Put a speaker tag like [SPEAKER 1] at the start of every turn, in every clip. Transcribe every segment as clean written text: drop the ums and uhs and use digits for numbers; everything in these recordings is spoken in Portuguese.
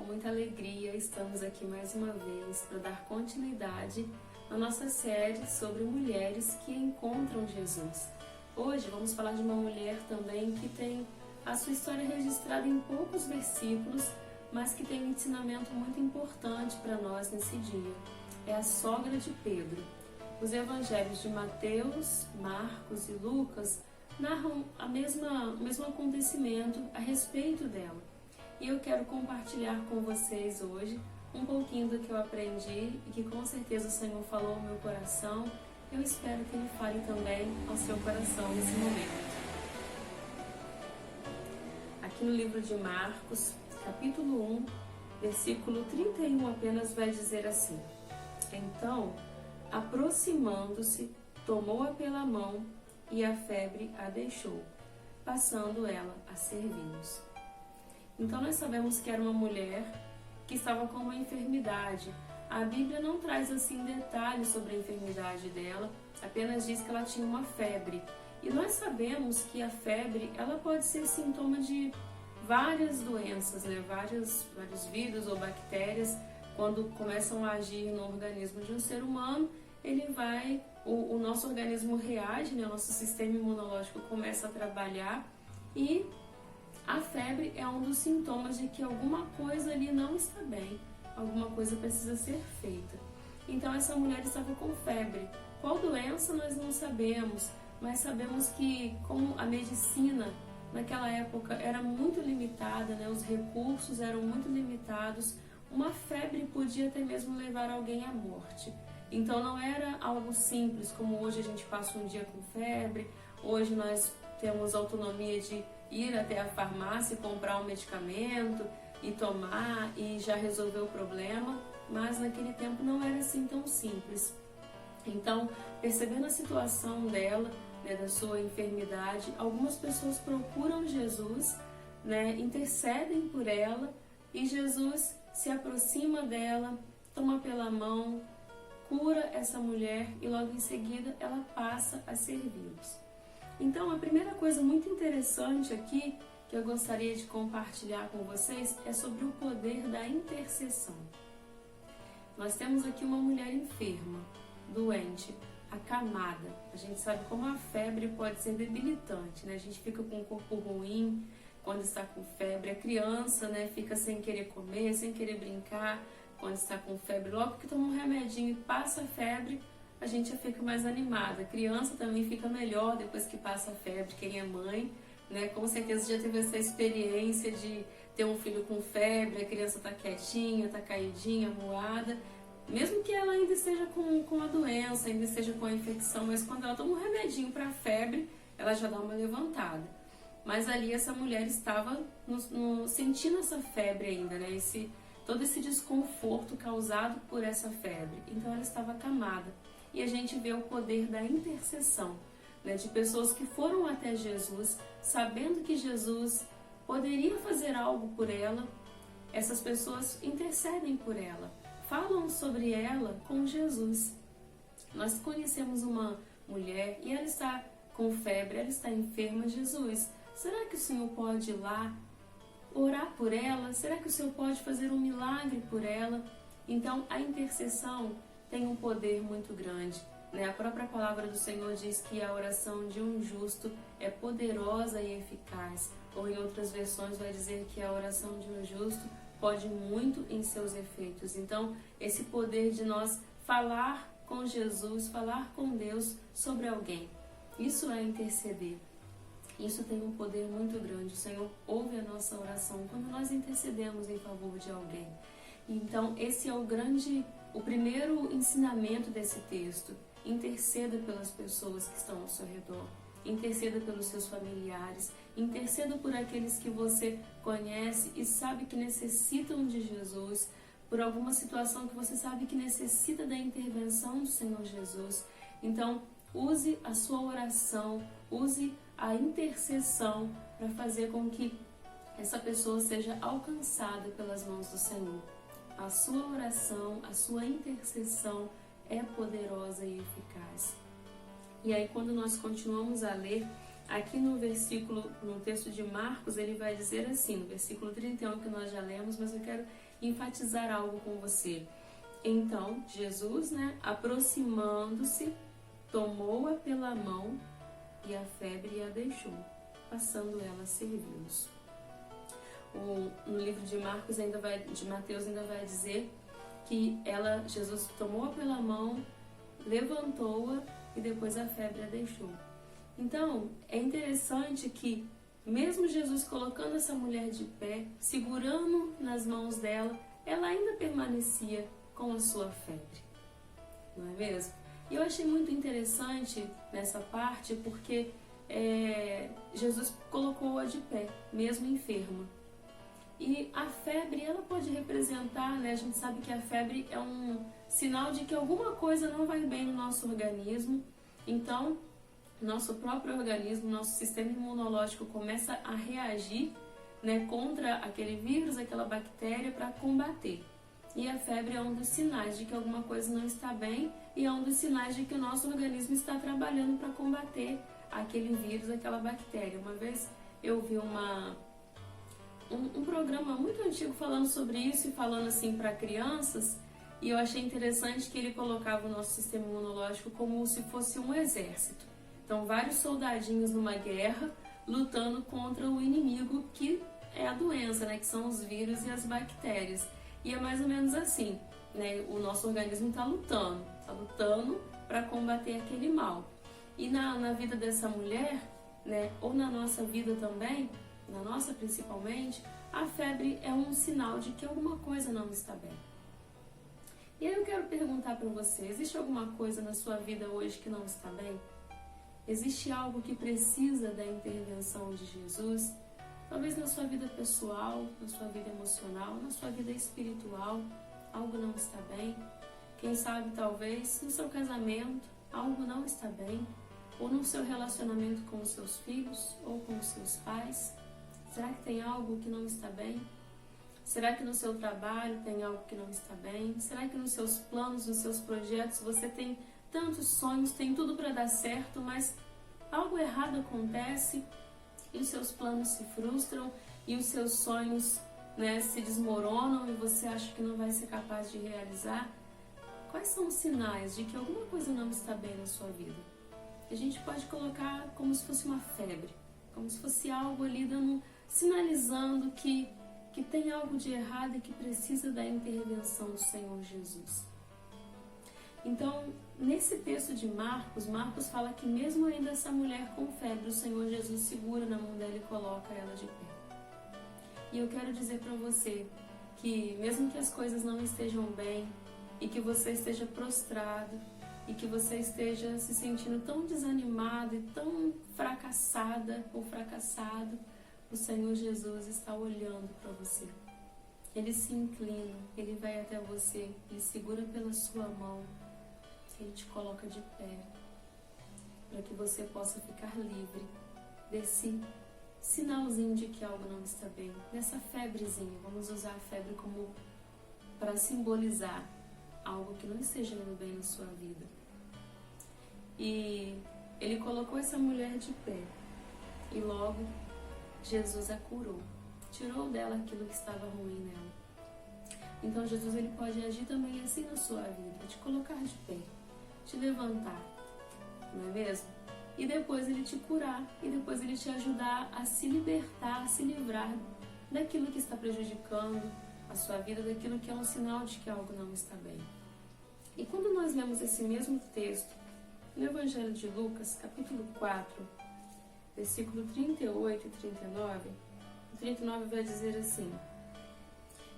[SPEAKER 1] muita alegria estamos aqui mais uma vez para dar continuidade na nossa série sobre mulheres que encontram Jesus. Hoje vamos falar de uma mulher também que tem a sua história registrada em poucos versículos, mas que tem um ensinamento muito importante para nós nesse dia. É a sogra de Pedro. Os evangelhos de Mateus, Marcos e Lucas narram o mesmo acontecimento a respeito dela. E eu quero compartilhar com vocês hoje um pouquinho do que eu aprendi e que com certeza o Senhor falou ao meu coração. Eu espero que Ele fale também ao seu coração nesse momento. Aqui no livro de Marcos, capítulo 1, versículo 31 apenas vai dizer assim: Então, aproximando-se, tomou-a pela mão e a febre a deixou, passando ela a servi-los. Então nós sabemos que era uma mulher que estava com uma enfermidade. A Bíblia não traz assim detalhes sobre a enfermidade dela, apenas diz que ela tinha uma febre. E nós sabemos que a febre ela pode ser sintoma de várias doenças, né? Vários vírus ou bactérias, quando começam a agir no organismo de um ser humano, o nosso organismo reage, né? O nosso sistema imunológico começa a trabalhar e a febre é um dos sintomas de que alguma coisa ali não está bem, alguma coisa precisa ser feita. Então essa mulher estava com febre. Qual doença nós não sabemos, mas sabemos que como a medicina naquela época era muito limitada, né? Os recursos eram muito limitados, uma febre podia até mesmo levar alguém à morte. Então não era algo simples, como hoje a gente passa um dia com febre, hoje nós temos autonomia de ir até a farmácia e comprar um medicamento e tomar e já resolver o problema, mas naquele tempo não era assim tão simples. Então, percebendo a situação dela, né, da sua enfermidade, algumas pessoas procuram Jesus, né, intercedem por ela e Jesus se aproxima dela, toma pela mão, cura essa mulher e logo em seguida ela passa a servi-los. Então, a primeira coisa muito interessante aqui que eu gostaria de compartilhar com vocês é sobre o poder da intercessão. Nós temos aqui uma mulher enferma, doente, acamada. A gente sabe como a febre pode ser debilitante, né? A gente fica com o corpo ruim quando está com febre. A criança, né, fica sem querer comer, sem querer brincar quando está com febre. Logo que toma um remedinho e passa a febre, a gente já fica mais animada. A criança também fica melhor depois que passa a febre. Quem é mãe, né, com certeza já teve essa experiência de ter um filho com febre, a criança tá quietinha, tá caidinha, moada, mesmo que ela ainda esteja com a doença, ainda esteja com a infecção, mas quando ela toma um remedinho para a febre, ela já dá uma levantada. Mas ali essa mulher estava sentindo essa febre ainda, né, todo esse desconforto causado por essa febre. Então ela estava acamada. E a gente vê o poder da intercessão, né, de pessoas que foram até Jesus, sabendo que Jesus poderia fazer algo por ela. Essas pessoas intercedem por ela, falam sobre ela com Jesus. Nós conhecemos uma mulher e ela está com febre, ela está enferma. Jesus, será que o Senhor pode ir lá orar por ela? Será que o Senhor pode fazer um milagre por ela? Então a intercessão tem um poder muito grande, né? A própria palavra do Senhor diz que a oração de um justo é poderosa e eficaz, ou em outras versões vai dizer que a oração de um justo pode muito em seus efeitos. Então, esse poder de nós falar com Jesus, falar com Deus sobre alguém, isso é interceder. Isso tem um poder muito grande. O Senhor ouve a nossa oração quando nós intercedemos em favor de alguém. Então, esse é o primeiro ensinamento desse texto. Interceda pelas pessoas que estão ao seu redor. Interceda pelos seus familiares. Interceda por aqueles que você conhece e sabe que necessitam de Jesus. Por alguma situação que você sabe que necessita da intervenção do Senhor Jesus. Então, use a sua oração, use a intercessão para fazer com que essa pessoa seja alcançada pelas mãos do Senhor. A sua oração, a sua intercessão é poderosa e eficaz. E aí quando nós continuamos a ler, aqui no texto de Marcos, ele vai dizer assim, no versículo 31 que nós já lemos, mas eu quero enfatizar algo com você. Então, Jesus, aproximando-se, tomou-a pela mão e a febre a deixou, passando ela a servi-los. No livro de Mateus ainda vai dizer que Jesus tomou-a pela mão, levantou-a e depois a febre a deixou. Então, é interessante que mesmo Jesus colocando essa mulher de pé, segurando nas mãos dela, ela ainda permanecia com a sua febre. Não é mesmo? E eu achei muito interessante nessa parte porque Jesus colocou-a de pé, mesmo enferma. E a febre, ela pode representar, a gente sabe que a febre é um sinal de que alguma coisa não vai bem no nosso organismo. Então, nosso próprio organismo, nosso sistema imunológico começa a reagir contra aquele vírus, aquela bactéria, para combater. E a febre é um dos sinais de que alguma coisa não está bem e é um dos sinais de que o nosso organismo está trabalhando para combater aquele vírus, aquela bactéria. Uma vez eu vi um programa muito antigo falando sobre isso e falando assim para crianças, e eu achei interessante que ele colocava o nosso sistema imunológico como se fosse um exército. Então, vários soldadinhos numa guerra lutando contra o inimigo que é a doença, que são os vírus e as bactérias. E é mais ou menos assim, o nosso organismo está lutando para combater aquele mal. E na vida dessa mulher, ou na nossa vida também, na nossa principalmente, a febre é um sinal de que alguma coisa não está bem. E aí eu quero perguntar para você, existe alguma coisa na sua vida hoje que não está bem? Existe algo que precisa da intervenção de Jesus? Talvez na sua vida pessoal, na sua vida emocional, na sua vida espiritual, algo não está bem. Quem sabe, talvez, no seu casamento, algo não está bem. Ou no seu relacionamento com os seus filhos ou com os seus pais. Será que tem algo que não está bem? Será que no seu trabalho tem algo que não está bem? Será que nos seus planos, nos seus projetos, você tem tantos sonhos, tem tudo para dar certo, mas algo errado acontece e os seus planos se frustram e os seus sonhos se desmoronam e você acha que não vai ser capaz de realizar? Quais são os sinais de que alguma coisa não está bem na sua vida? A gente pode colocar como se fosse uma febre, como se fosse algo ali sinalizando que tem algo de errado e que precisa da intervenção do Senhor Jesus. Então, nesse texto de Marcos fala que mesmo ainda essa mulher com febre, o Senhor Jesus segura na mão dela e coloca ela de pé. E eu quero dizer para você que mesmo que as coisas não estejam bem e que você esteja prostrado e que você esteja se sentindo tão desanimado e tão fracassada ou fracassado, o Senhor Jesus está olhando para você. Ele se inclina, Ele vai até você, Ele segura pela sua mão, Ele te coloca de pé, para que você possa ficar livre desse sinalzinho de que algo não está bem, dessa febrezinha. Vamos usar a febre como para simbolizar algo que não esteja indo bem na sua vida. E Ele colocou essa mulher de pé e logo Jesus a curou, tirou dela aquilo que estava ruim nela. Então Jesus, Ele pode agir também assim na sua vida, te colocar de pé, te levantar, não é mesmo? E depois Ele te curar, e depois Ele te ajudar a se libertar, a se livrar daquilo que está prejudicando a sua vida, daquilo que é um sinal de que algo não está bem. E quando nós lemos esse mesmo texto no Evangelho de Lucas, capítulo 4, versículo 38 e 39, o 39 vai dizer assim: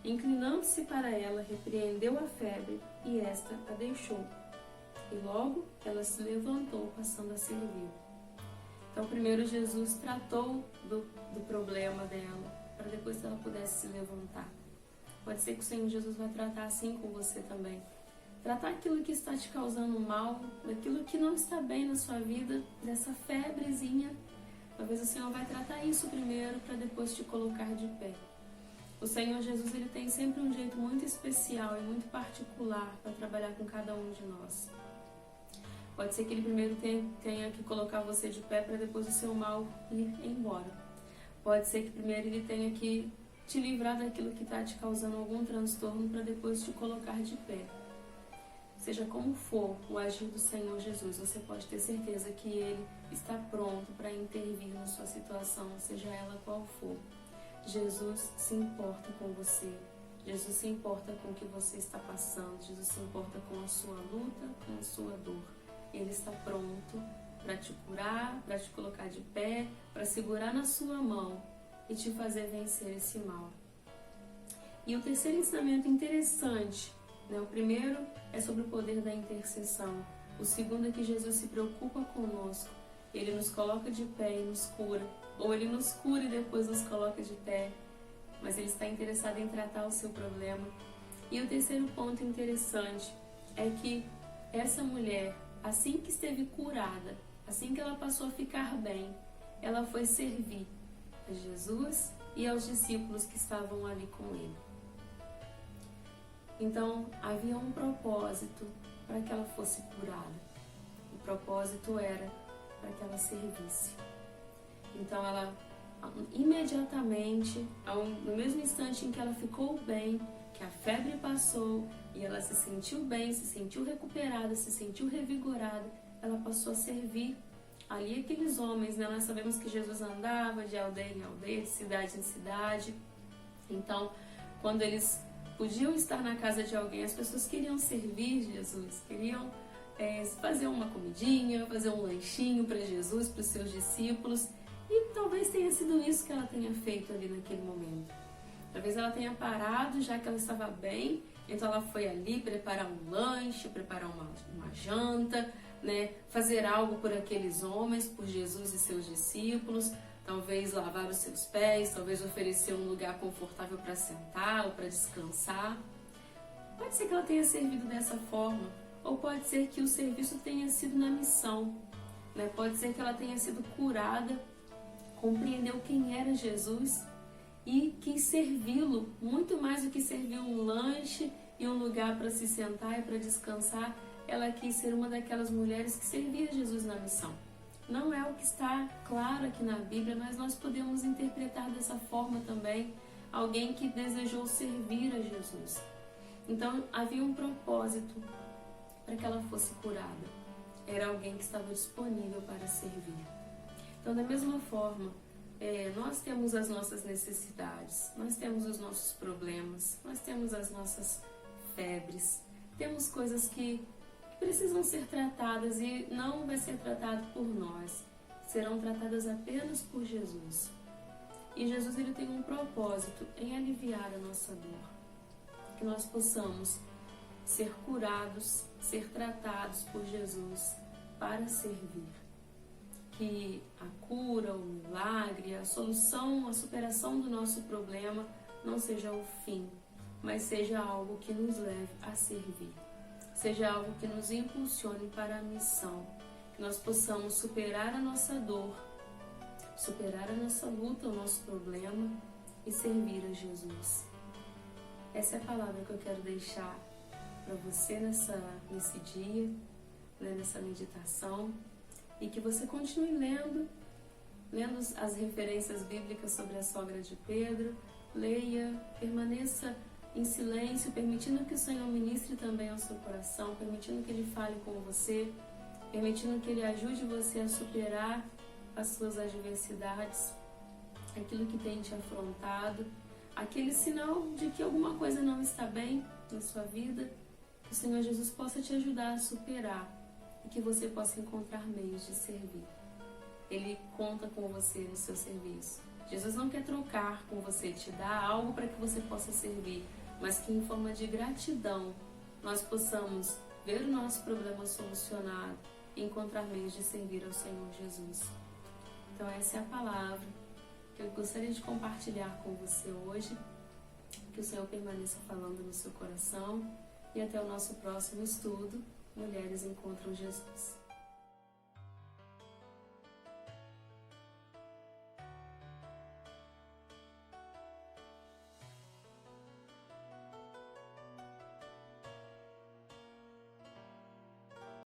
[SPEAKER 1] inclinando-se para ela, repreendeu a febre, e esta a deixou. E logo ela se levantou, passando a servir. Então, primeiro Jesus tratou do problema dela, para depois ela pudesse se levantar. Pode ser que o Senhor Jesus vai tratar assim com você também. Tratar aquilo que está te causando mal, daquilo que não está bem na sua vida, dessa febrezinha. Talvez o Senhor vai tratar isso primeiro, para depois te colocar de pé. O Senhor Jesus, Ele tem sempre um jeito muito especial e muito particular para trabalhar com cada um de nós. Pode ser que Ele primeiro tenha que colocar você de pé para depois o seu mal ir embora. Pode ser que primeiro Ele tenha que te livrar daquilo que está te causando algum transtorno para depois te colocar de pé. Seja como for o agir do Senhor Jesus, você pode ter certeza que Ele está pronto para intervir na sua situação, seja ela qual for. Jesus se importa com você. Jesus se importa com o que você está passando. Jesus se importa com a sua luta, com a sua dor. Ele está pronto para te curar, para te colocar de pé, para segurar na sua mão e te fazer vencer esse mal. E o terceiro ensinamento interessante, né? O primeiro é sobre o poder da intercessão. O segundo é que Jesus se preocupa conosco. Ele nos coloca de pé e nos cura. Ou Ele nos cura e depois nos coloca de pé. Mas Ele está interessado em tratar o seu problema. E o terceiro ponto interessante é que essa mulher, assim que esteve curada, assim que ela passou a ficar bem, ela foi servir a Jesus e aos discípulos que estavam ali com Ele. Então, havia um propósito para que ela fosse curada. O propósito era para que ela servisse. Então, ela imediatamente, no mesmo instante em que ela ficou bem, que a febre passou e ela se sentiu bem, se sentiu recuperada, se sentiu revigorada, ela passou a servir ali aqueles homens, né? Nós sabemos que Jesus andava de aldeia em aldeia, de cidade em cidade. Então, quando eles podiam estar na casa de alguém, as pessoas queriam servir Jesus, queriam fazer uma comidinha, fazer um lanchinho para Jesus, para os seus discípulos. E talvez tenha sido isso que ela tenha feito ali naquele momento. Talvez ela tenha parado, já que ela estava bem, então ela foi ali preparar um lanche, preparar uma janta, né? Fazer algo por aqueles homens, por Jesus e seus discípulos, talvez lavar os seus pés, talvez oferecer um lugar confortável para sentar ou para descansar. Pode ser que ela tenha servido dessa forma, ou pode ser que o serviço tenha sido na missão, né? Pode ser que ela tenha sido curada, compreendeu quem era Jesus e quis servi-lo, muito mais do que servir um lanche e um lugar para se sentar e para descansar. Ela quis ser uma daquelas mulheres que servia Jesus na missão. Não é o que está claro aqui na Bíblia, mas nós podemos interpretar dessa forma também, alguém que desejou servir a Jesus. Então havia um propósito para que ela fosse curada. Era alguém que estava disponível para servir. Então, da mesma forma, nós temos as nossas necessidades, nós temos os nossos problemas, nós temos as nossas febres, temos coisas que precisam ser tratadas e não vai ser tratado por nós, serão tratadas apenas por Jesus. E Jesus, ele tem um propósito em aliviar a nossa dor, que nós possamos ser curados, ser tratados por Jesus para servir. Que a cura, o milagre, a solução, a superação do nosso problema não seja o fim, mas seja algo que nos leve a servir. Seja algo que nos impulsione para a missão. Que nós possamos superar a nossa dor, superar a nossa luta, o nosso problema e servir a Jesus. Essa é a palavra que eu quero deixar para você nesse dia, né, nessa meditação. E que você continue lendo as referências bíblicas sobre a sogra de Pedro. Leia, permaneça em silêncio, permitindo que o Senhor ministre também ao seu coração, permitindo que Ele fale com você, permitindo que Ele ajude você a superar as suas adversidades, aquilo que tem te afrontado, aquele sinal de que alguma coisa não está bem na sua vida, que o Senhor Jesus possa te ajudar a superar e que você possa encontrar meios de servir. Ele conta com você no seu serviço. Jesus não quer trocar com você, te dar algo para que você possa servir, mas que em forma de gratidão nós possamos ver o nosso problema solucionado e encontrar meios de servir ao Senhor Jesus. Então essa é a palavra que eu gostaria de compartilhar com você hoje. Que o Senhor permaneça falando no seu coração e até o nosso próximo estudo. Mulheres encontram Jesus.